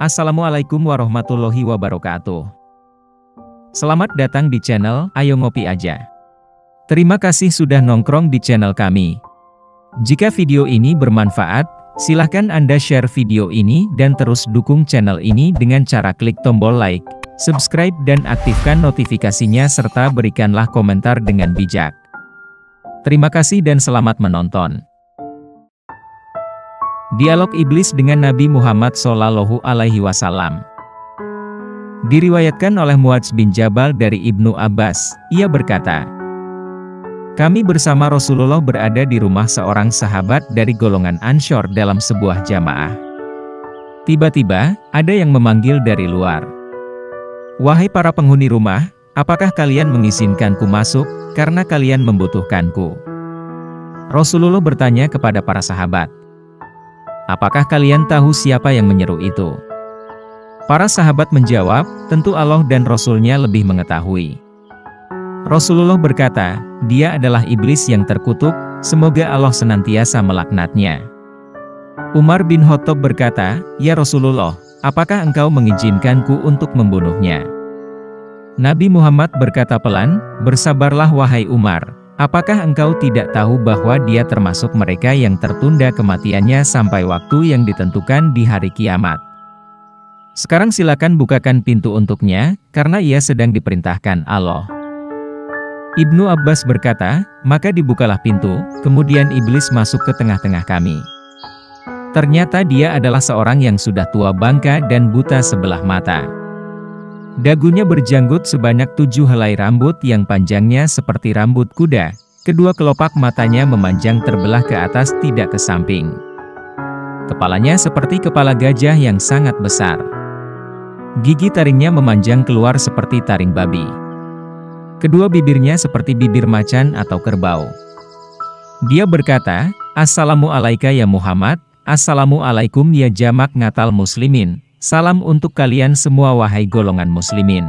Assalamualaikum warahmatullahi wabarakatuh. Selamat datang di channel Ayo Ngopi Aja. Terima kasih sudah nongkrong di channel kami. Jika video ini bermanfaat, silahkan Anda share video ini dan terus dukung channel ini dengan cara klik tombol like, subscribe dan aktifkan notifikasinya serta berikanlah komentar dengan bijak. Terima kasih dan selamat menonton. Dialog Iblis dengan Nabi Muhammad SAW. Diriwayatkan oleh Muadz bin Jabal dari Ibnu Abbas, ia berkata, kami bersama Rasulullah berada di rumah seorang sahabat dari golongan Ansyar dalam sebuah jamaah. Tiba-tiba, ada yang memanggil dari luar. Wahai para penghuni rumah, apakah kalian mengizinkanku masuk, karena kalian membutuhkanku? Rasulullah bertanya kepada para sahabat, apakah kalian tahu siapa yang menyeru itu? Para sahabat menjawab, tentu Allah dan Rasul-Nya lebih mengetahui. Rasulullah berkata, dia adalah iblis yang terkutuk, semoga Allah senantiasa melaknatnya. Umar bin Khattab berkata, ya Rasulullah, apakah engkau mengizinkanku untuk membunuhnya? Nabi Muhammad berkata pelan, bersabarlah wahai Umar. Apakah engkau tidak tahu bahwa dia termasuk mereka yang tertunda kematiannya sampai waktu yang ditentukan di hari kiamat? Sekarang silakan bukakan pintu untuknya, karena ia sedang diperintahkan Allah. Ibnu Abbas berkata, maka dibukalah pintu, kemudian iblis masuk ke tengah-tengah kami. Ternyata dia adalah seorang yang sudah tua bangka dan buta sebelah mata. Dagunya berjanggut sebanyak 7 helai rambut yang panjangnya seperti rambut kuda. Kedua kelopak matanya memanjang terbelah ke atas tidak ke samping. Kepalanya seperti kepala gajah yang sangat besar. Gigi taringnya memanjang keluar seperti taring babi. Kedua bibirnya seperti bibir macan atau kerbau. Dia berkata, Assalamualaikum ya Muhammad, Assalamualaikum ya jamak ngatal muslimin. Salam untuk kalian semua wahai golongan muslimin.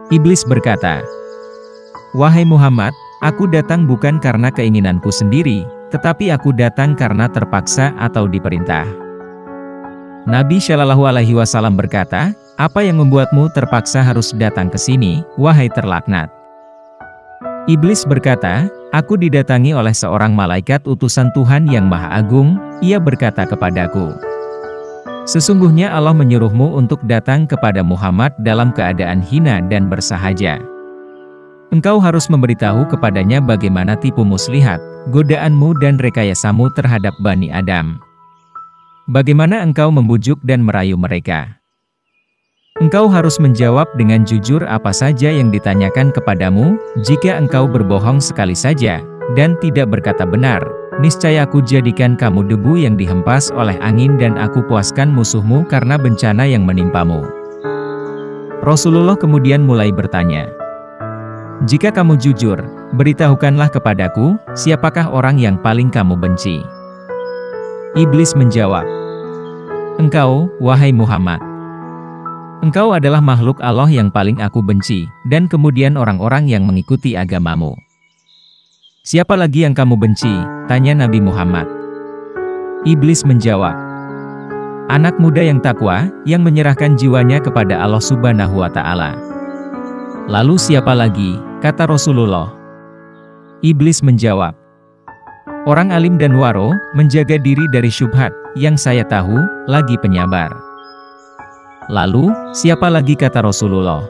Iblis berkata, wahai Muhammad, aku datang bukan karena keinginanku sendiri, tetapi aku datang karena terpaksa atau diperintah. Nabi Shallallahu Alaihi Wasallam berkata, apa yang membuatmu terpaksa harus datang ke sini, wahai terlaknat? Iblis berkata, aku didatangi oleh seorang malaikat utusan Tuhan yang Maha Agung, ia berkata kepadaku, sesungguhnya Allah menyuruhmu untuk datang kepada Muhammad dalam keadaan hina dan bersahaja. Engkau harus memberitahu kepadanya bagaimana tipu muslihat, godaanmu dan rekayasamu terhadap Bani Adam. Bagaimana engkau membujuk dan merayu mereka. Engkau harus menjawab dengan jujur apa saja yang ditanyakan kepadamu. Jika engkau berbohong sekali saja, dan tidak berkata benar, niscaya aku jadikan kamu debu yang dihempas oleh angin dan aku puaskan musuhmu karena bencana yang menimpamu. Rasulullah kemudian mulai bertanya, jika kamu jujur, beritahukanlah kepadaku, siapakah orang yang paling kamu benci? Iblis menjawab, engkau, wahai Muhammad. Engkau adalah makhluk Allah yang paling aku benci, dan kemudian orang-orang yang mengikuti agamamu. Siapa lagi yang kamu benci? Tanya Nabi Muhammad. Iblis menjawab, anak muda yang takwa, yang menyerahkan jiwanya kepada Allah Subhanahu wa Ta'ala. Lalu siapa lagi? Kata Rasulullah. Iblis menjawab, orang alim dan waro, menjaga diri dari syubhat, yang saya tahu, lagi penyabar. Lalu, siapa lagi? Kata Rasulullah.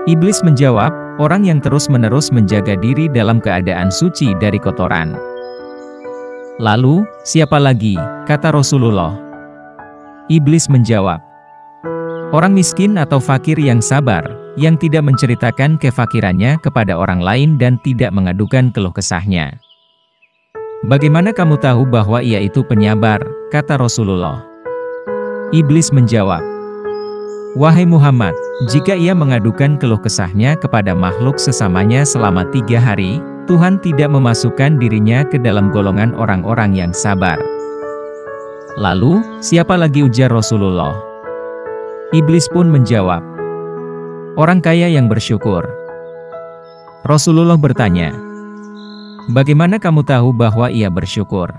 Iblis menjawab, orang yang terus-menerus menjaga diri dalam keadaan suci dari kotoran. Lalu, siapa lagi? Kata Rasulullah. Iblis menjawab, orang miskin atau fakir yang sabar, yang tidak menceritakan kefakirannya kepada orang lain dan tidak mengadukan keluh kesahnya. Bagaimana kamu tahu bahwa ia itu penyabar? Kata Rasulullah. Iblis menjawab, wahai Muhammad, jika ia mengadukan keluh kesahnya kepada makhluk sesamanya selama 3 hari, Tuhan tidak memasukkan dirinya ke dalam golongan orang-orang yang sabar. Lalu, siapa lagi? Ujar Rasulullah. Iblis pun menjawab, orang kaya yang bersyukur. Rasulullah bertanya, bagaimana kamu tahu bahwa ia bersyukur?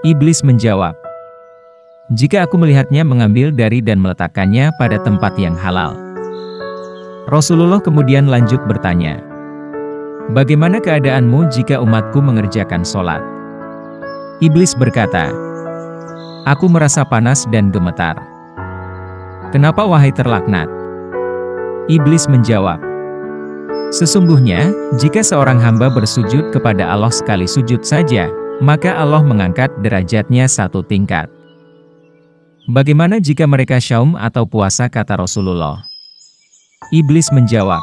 Iblis menjawab, jika aku melihatnya mengambil dari dan meletakkannya pada tempat yang halal. Rasulullah kemudian lanjut bertanya, bagaimana keadaanmu jika umatku mengerjakan sholat? Iblis berkata, aku merasa panas dan gemetar. Kenapa wahai terlaknat? Iblis menjawab, sesungguhnya, jika seorang hamba bersujud kepada Allah sekali sujud saja, maka Allah mengangkat derajatnya 1 tingkat. Bagaimana jika mereka syaum atau puasa, kata Rasulullah? Iblis menjawab,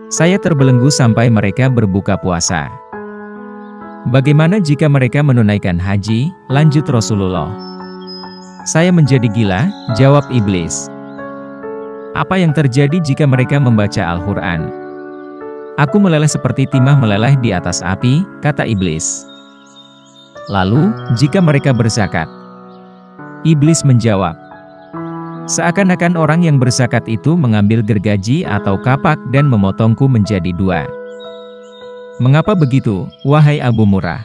saya terbelenggu sampai mereka berbuka puasa. Bagaimana jika mereka menunaikan haji? Lanjut Rasulullah. Saya menjadi gila, jawab Iblis. Apa yang terjadi jika mereka membaca Al-Quran? Aku meleleh seperti timah meleleh di atas api, kata Iblis. Lalu, jika mereka berzakat? Iblis menjawab, seakan-akan orang yang berzakat itu mengambil gergaji atau kapak dan memotongku menjadi 2. Mengapa begitu, wahai Abu Murrah?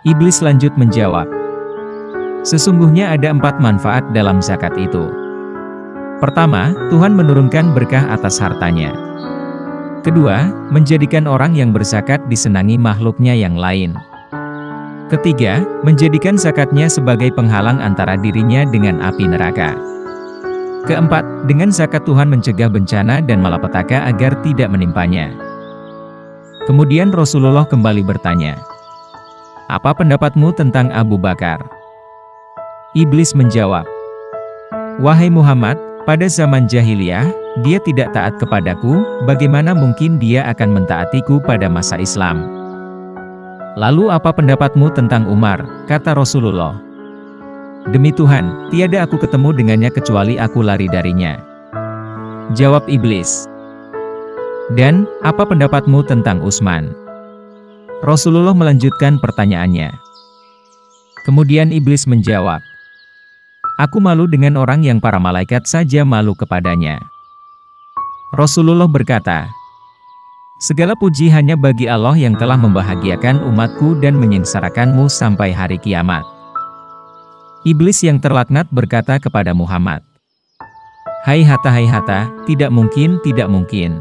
Iblis lanjut menjawab, sesungguhnya ada 4 manfaat dalam zakat itu. Pertama, Tuhan menurunkan berkah atas hartanya. Kedua, menjadikan orang yang berzakat disenangi makhluknya yang lain. Ketiga, menjadikan zakatnya sebagai penghalang antara dirinya dengan api neraka. Keempat, dengan zakat Tuhan mencegah bencana dan malapetaka agar tidak menimpanya. Kemudian Rasulullah kembali bertanya, apa pendapatmu tentang Abu Bakar? Iblis menjawab, wahai Muhammad, pada zaman jahiliyah, dia tidak taat kepadaku, bagaimana mungkin dia akan mentaatiku pada masa Islam? Lalu apa pendapatmu tentang Umar? Kata Rasulullah. Demi Tuhan, tiada aku ketemu dengannya kecuali aku lari darinya. Jawab Iblis. Dan, apa pendapatmu tentang Utsman? Rasulullah melanjutkan pertanyaannya. Kemudian Iblis menjawab, aku malu dengan orang yang para malaikat saja malu kepadanya. Rasulullah berkata, segala puji hanya bagi Allah yang telah membahagiakan umatku dan menyengsarakanmu sampai hari kiamat. Iblis yang terlaknat berkata kepada Muhammad, hai Hatta, tidak mungkin, tidak mungkin.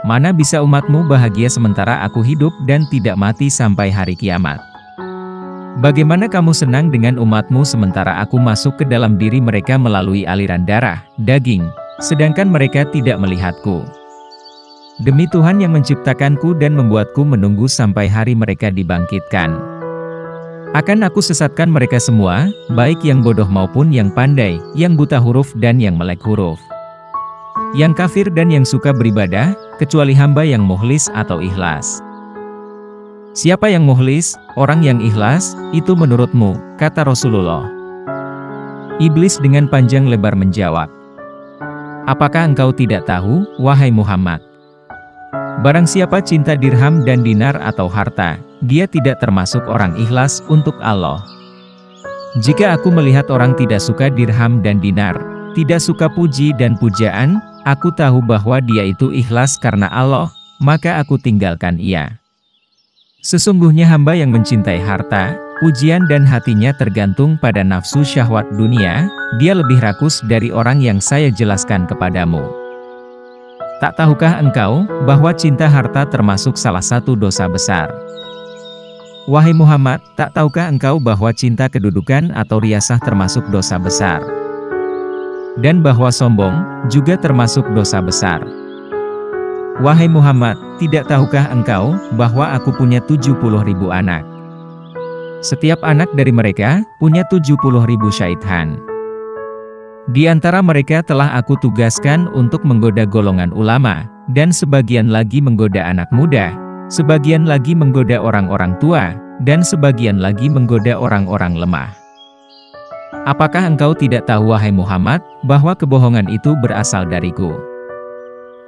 Mana bisa umatmu bahagia sementara aku hidup dan tidak mati sampai hari kiamat? Bagaimana kamu senang dengan umatmu sementara aku masuk ke dalam diri mereka melalui aliran darah, daging, sedangkan mereka tidak melihatku? Demi Tuhan yang menciptakanku dan membuatku menunggu sampai hari mereka dibangkitkan. Akan aku sesatkan mereka semua, baik yang bodoh maupun yang pandai, yang buta huruf dan yang melek huruf, yang kafir dan yang suka beribadah, kecuali hamba yang mukhlis atau ikhlas. Siapa yang mukhlis, orang yang ikhlas, itu menurutmu, kata Rasulullah. Iblis dengan panjang lebar menjawab, apakah engkau tidak tahu, wahai Muhammad? Barang siapa cinta dirham dan dinar atau harta, dia tidak termasuk orang ikhlas untuk Allah. Jika aku melihat orang tidak suka dirham dan dinar, tidak suka puji dan pujaan, aku tahu bahwa dia itu ikhlas karena Allah, maka aku tinggalkan ia. Sesungguhnya hamba yang mencintai harta, pujian dan hatinya tergantung pada nafsu syahwat dunia, dia lebih rakus dari orang yang saya jelaskan kepadamu. Tak tahukah engkau, bahwa cinta harta termasuk salah satu dosa besar? Wahai Muhammad, tak tahukah engkau bahwa cinta kedudukan atau riasah termasuk dosa besar? Dan bahwa sombong, juga termasuk dosa besar. Wahai Muhammad, tidak tahukah engkau, bahwa aku punya 70.000 anak? Setiap anak dari mereka, punya 70.000 syaitan. Di antara mereka telah aku tugaskan untuk menggoda golongan ulama, dan sebagian lagi menggoda anak muda, sebagian lagi menggoda orang-orang tua, dan sebagian lagi menggoda orang-orang lemah. Apakah engkau tidak tahu wahai Muhammad, bahwa kebohongan itu berasal dariku?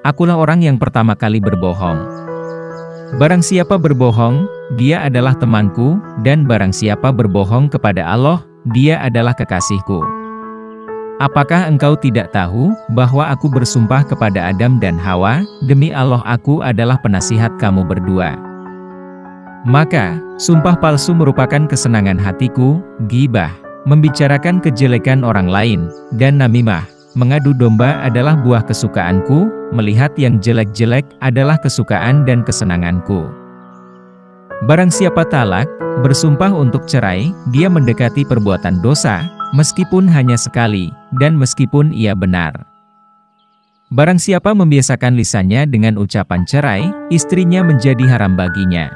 Akulah orang yang pertama kali berbohong. Barang siapa berbohong, dia adalah temanku, dan barang siapa berbohong kepada Allah, dia adalah kekasihku. Apakah engkau tidak tahu, bahwa aku bersumpah kepada Adam dan Hawa, demi Allah aku adalah penasihat kamu berdua. Maka, sumpah palsu merupakan kesenangan hatiku, ghibah, membicarakan kejelekan orang lain, dan namimah. Mengadu domba adalah buah kesukaanku, melihat yang jelek-jelek adalah kesukaan dan kesenanganku. Barang siapa talak, bersumpah untuk cerai, dia mendekati perbuatan dosa, meskipun hanya sekali, dan meskipun ia benar. Barang siapa membiasakan lisannya dengan ucapan cerai, istrinya menjadi haram baginya.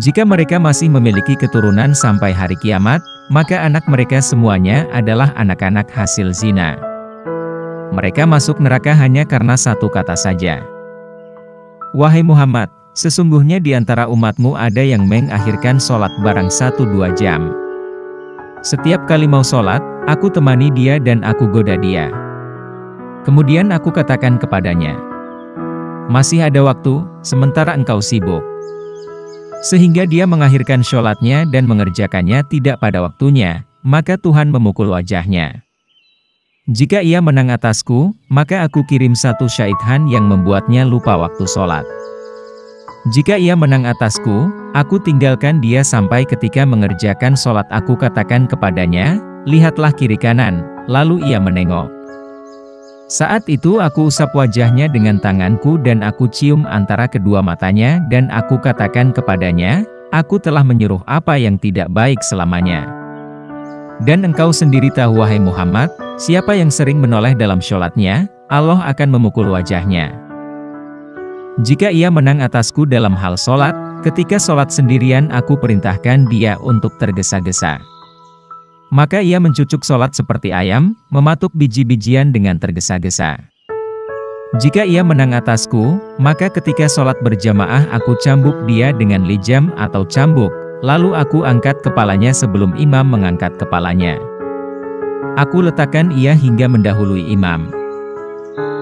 Jika mereka masih memiliki keturunan sampai hari kiamat, maka anak mereka semuanya adalah anak-anak hasil zina. Mereka masuk neraka hanya karena satu kata saja. Wahai Muhammad, sesungguhnya di antara umatmu ada yang mengakhirkan sholat barang 1-2 jam. Setiap kali mau sholat, aku temani dia dan aku goda dia. Kemudian aku katakan kepadanya, masih ada waktu, sementara engkau sibuk. Sehingga dia mengakhirkan sholatnya dan mengerjakannya tidak pada waktunya, maka Tuhan memukul wajahnya. Jika ia menang atasku, maka aku kirim satu syaitan yang membuatnya lupa waktu sholat. Jika ia menang atasku, aku tinggalkan dia sampai ketika mengerjakan sholat. Aku katakan kepadanya, lihatlah kiri kanan, lalu ia menengok. Saat itu aku usap wajahnya dengan tanganku dan aku cium antara kedua matanya dan aku katakan kepadanya, aku telah menyuruh apa yang tidak baik selamanya. Dan engkau sendiri tahu wahai Muhammad, siapa yang sering menoleh dalam sholatnya, Allah akan memukul wajahnya. Jika ia menang atasku dalam hal sholat, ketika sholat sendirian aku perintahkan dia untuk tergesa-gesa. Maka ia mencucuk sholat seperti ayam, mematuk biji-bijian dengan tergesa-gesa. Jika ia menang atasku, maka ketika sholat berjamaah aku cambuk dia dengan lijam atau cambuk, lalu aku angkat kepalanya sebelum imam mengangkat kepalanya. Aku letakkan ia hingga mendahului imam.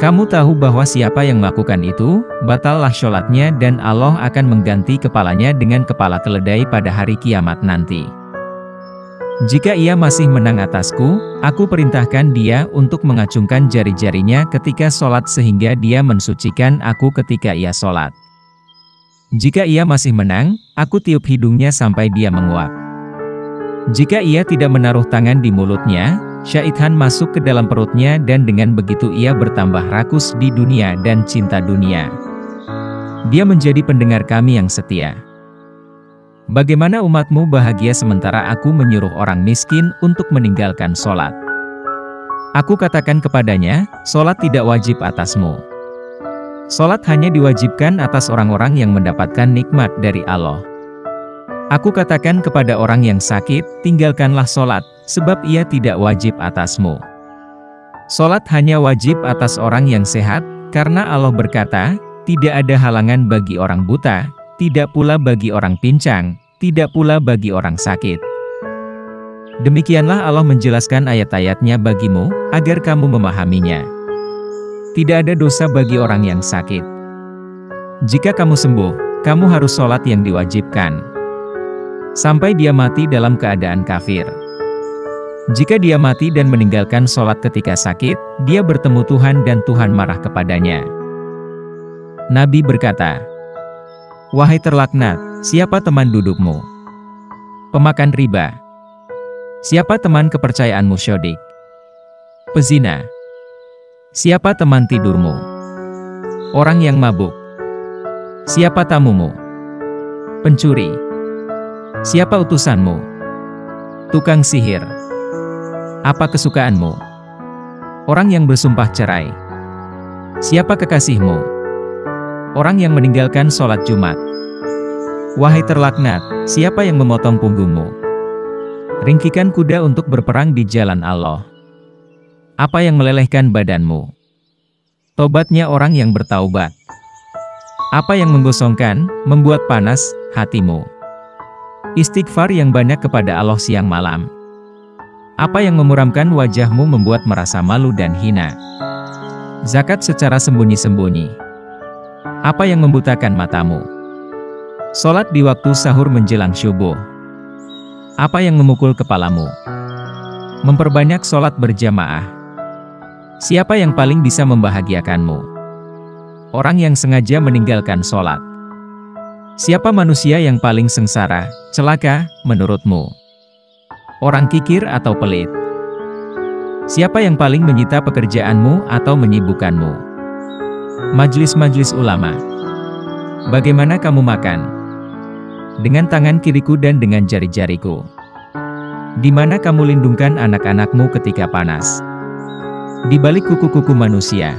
Kamu tahu bahwa siapa yang melakukan itu, batallah sholatnya dan Allah akan mengganti kepalanya dengan kepala keledai pada hari kiamat nanti. Jika ia masih menang atasku, aku perintahkan dia untuk mengacungkan jari-jarinya ketika sholat sehingga dia mensucikan aku ketika ia sholat. Jika ia masih menang, aku tiup hidungnya sampai dia menguap. Jika ia tidak menaruh tangan di mulutnya, syaitan masuk ke dalam perutnya dan dengan begitu ia bertambah rakus di dunia dan cinta dunia. Dia menjadi pendengar kami yang setia. Bagaimana umatmu bahagia sementara aku menyuruh orang miskin untuk meninggalkan sholat? Aku katakan kepadanya, sholat tidak wajib atasmu. Sholat hanya diwajibkan atas orang-orang yang mendapatkan nikmat dari Allah. Aku katakan kepada orang yang sakit, tinggalkanlah sholat, sebab ia tidak wajib atasmu. Sholat hanya wajib atas orang yang sehat, karena Allah berkata, tidak ada halangan bagi orang buta, tidak pula bagi orang pincang, tidak pula bagi orang sakit. Demikianlah Allah menjelaskan ayat-ayatnya bagimu, agar kamu memahaminya. Tidak ada dosa bagi orang yang sakit. Jika kamu sembuh, kamu harus sholat yang diwajibkan. Sampai dia mati dalam keadaan kafir. Jika dia mati dan meninggalkan sholat ketika sakit, dia bertemu Tuhan dan Tuhan marah kepadanya. Nabi berkata, wahai terlaknat, siapa teman dudukmu? Pemakan riba. Siapa teman kepercayaanmu syodik? Pezina. Siapa teman tidurmu? Orang yang mabuk. Siapa tamumu? Pencuri. Siapa utusanmu? Tukang sihir. Apa kesukaanmu? Orang yang bersumpah cerai. Siapa kekasihmu? Orang yang meninggalkan sholat Jumat. Wahai terlaknat, siapa yang memotong punggungmu? Ringkikan kuda untuk berperang di jalan Allah. Apa yang melelehkan badanmu? Tobatnya orang yang bertaubat. Apa yang menggosongkan, membuat panas hatimu? Istighfar yang banyak kepada Allah siang malam. Apa yang memuramkan wajahmu membuat merasa malu dan hina? Zakat secara sembunyi-sembunyi. Apa yang membutakan matamu? Sholat di waktu sahur menjelang syubuh. Apa yang memukul kepalamu? Memperbanyak sholat berjamaah. Siapa yang paling bisa membahagiakanmu? Orang yang sengaja meninggalkan sholat. Siapa manusia yang paling sengsara, celaka, menurutmu? orang kikir atau pelit? Siapa yang paling menyita pekerjaanmu atau menyibukkanmu? Majelis-majelis ulama. Bagaimana kamu makan? Dengan tangan kiriku dan dengan jari-jariku. Di mana kamu lindungkan anak-anakmu ketika panas? Di balik kuku-kuku manusia.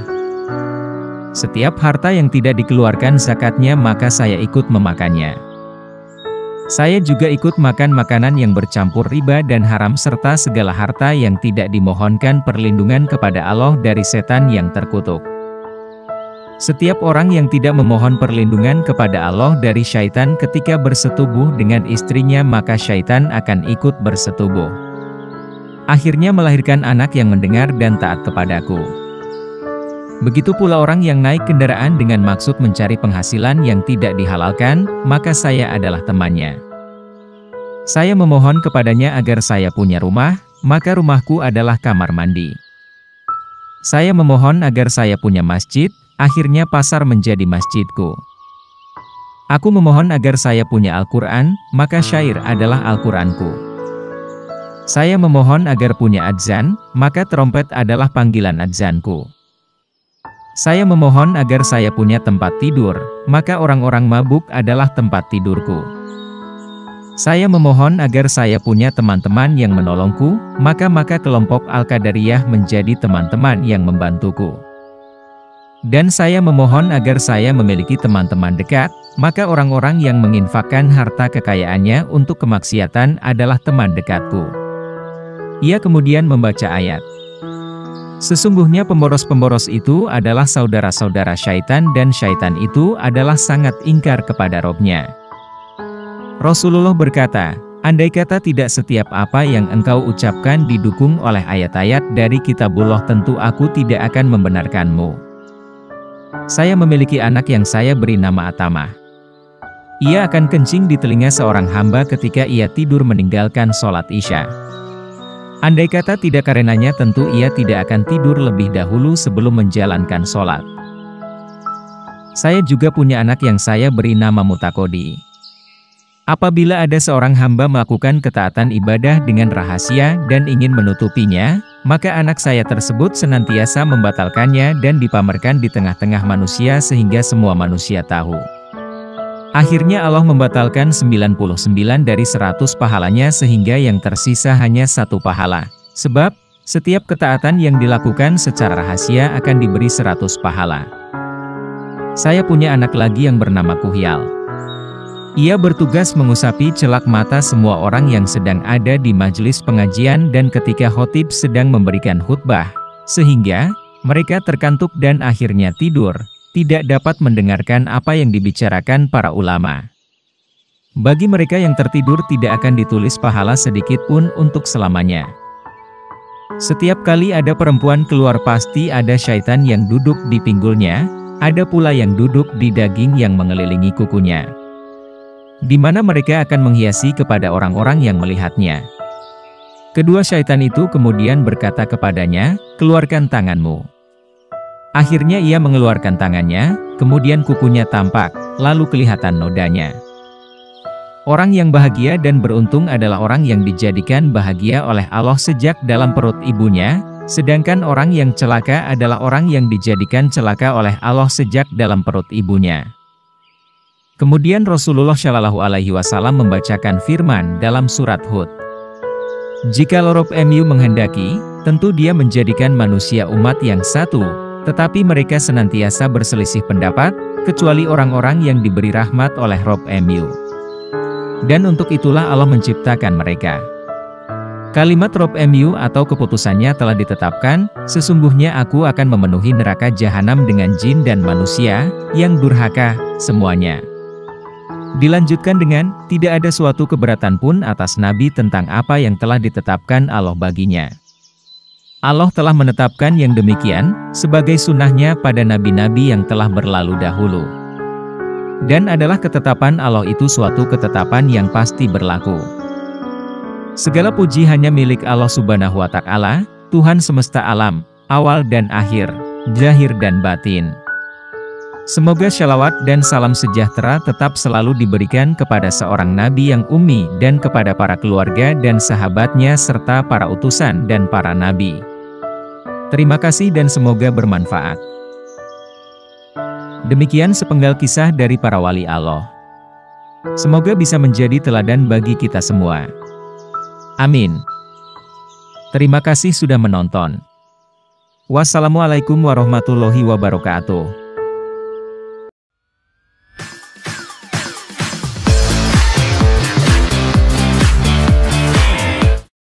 Setiap harta yang tidak dikeluarkan zakatnya maka saya ikut memakannya. Saya juga ikut makan makanan yang bercampur riba dan haram serta segala harta yang tidak dimohonkan perlindungan kepada Allah dari setan yang terkutuk. Setiap orang yang tidak memohon perlindungan kepada Allah dari syaitan ketika bersetubuh dengan istrinya maka syaitan akan ikut bersetubuh. Akhirnya melahirkan anak yang mendengar dan taat kepadaku. Begitu pula orang yang naik kendaraan dengan maksud mencari penghasilan yang tidak dihalalkan, maka saya adalah temannya. Saya memohon kepadanya agar saya punya rumah, maka rumahku adalah kamar mandi. Saya memohon agar saya punya masjid, akhirnya pasar menjadi masjidku. Aku memohon agar saya punya Al-Quran, maka syair adalah Al-Quranku. Saya memohon agar punya adzan, maka trompet adalah panggilan adzanku. Saya memohon agar saya punya tempat tidur, maka orang-orang mabuk adalah tempat tidurku. Saya memohon agar saya punya teman-teman yang menolongku, maka kelompok Al-Qadariyah menjadi teman-teman yang membantuku. Dan saya memohon agar saya memiliki teman-teman dekat, maka orang-orang yang menginfakkan harta kekayaannya untuk kemaksiatan adalah teman dekatku. Ia kemudian membaca ayat. Sesungguhnya pemboros-pemboros itu adalah saudara-saudara syaitan dan syaitan itu adalah sangat ingkar kepada Robnya. Rasulullah berkata, andai kata tidak setiap apa yang engkau ucapkan didukung oleh ayat-ayat dari kitabullah tentu aku tidak akan membenarkanmu. Saya memiliki anak yang saya beri nama Atamah. Ia akan kencing di telinga seorang hamba ketika ia tidur meninggalkan sholat Isya. Andai kata tidak karenanya tentu ia tidak akan tidur lebih dahulu sebelum menjalankan sholat. Saya juga punya anak yang saya beri nama Mutakodi. Apabila ada seorang hamba melakukan ketaatan ibadah dengan rahasia dan ingin menutupinya, maka anak saya tersebut senantiasa membatalkannya dan dipamerkan di tengah-tengah manusia sehingga semua manusia tahu. Akhirnya Allah membatalkan 99 dari 100 pahalanya sehingga yang tersisa hanya 1 pahala. Sebab, setiap ketaatan yang dilakukan secara rahasia akan diberi 100 pahala. Saya punya anak lagi yang bernama Kuhyal. Ia bertugas mengusapi celak mata semua orang yang sedang ada di majelis pengajian dan ketika khotib sedang memberikan khutbah, sehingga mereka terkantuk dan akhirnya tidur. Tidak dapat mendengarkan apa yang dibicarakan para ulama. Bagi mereka yang tertidur tidak akan ditulis pahala sedikit pun untuk selamanya. Setiap kali ada perempuan keluar pasti ada syaitan yang duduk di pinggulnya, ada pula yang duduk di daging yang mengelilingi kukunya. Di mana mereka akan menghiasi kepada orang-orang yang melihatnya. Kedua syaitan itu kemudian berkata kepadanya, keluarkan tanganmu. Akhirnya ia mengeluarkan tangannya, kemudian kukunya tampak, lalu kelihatan nodanya. Orang yang bahagia dan beruntung adalah orang yang dijadikan bahagia oleh Allah sejak dalam perut ibunya, sedangkan orang yang celaka adalah orang yang dijadikan celaka oleh Allah sejak dalam perut ibunya. Kemudian Rasulullah Shallallahu Alaihi Wasallam membacakan firman dalam surat Hud. Jika Rob MU menghendaki, tentu dia menjadikan manusia umat yang satu, tetapi mereka senantiasa berselisih pendapat, kecuali orang-orang yang diberi rahmat oleh Rob MU. Dan untuk itulah Allah menciptakan mereka. Kalimat Rob MU atau keputusannya telah ditetapkan, sesungguhnya aku akan memenuhi neraka jahanam dengan jin dan manusia, yang durhaka, semuanya. Dilanjutkan dengan, tidak ada suatu keberatan pun atas Nabi tentang apa yang telah ditetapkan Allah baginya. Allah telah menetapkan yang demikian, sebagai sunnahnya pada nabi-nabi yang telah berlalu dahulu. Dan adalah ketetapan Allah itu suatu ketetapan yang pasti berlaku. Segala puji hanya milik Allah Subhanahu wa Ta'ala, Tuhan semesta alam, awal dan akhir, zahir dan batin. Semoga shalawat dan salam sejahtera tetap selalu diberikan kepada seorang nabi yang ummi dan kepada para keluarga dan sahabatnya serta para utusan dan para nabi. Terima kasih dan semoga bermanfaat. Demikian sepenggal kisah dari para wali Allah. Semoga bisa menjadi teladan bagi kita semua. Amin. Terima kasih sudah menonton. Wassalamualaikum warahmatullahi wabarakatuh.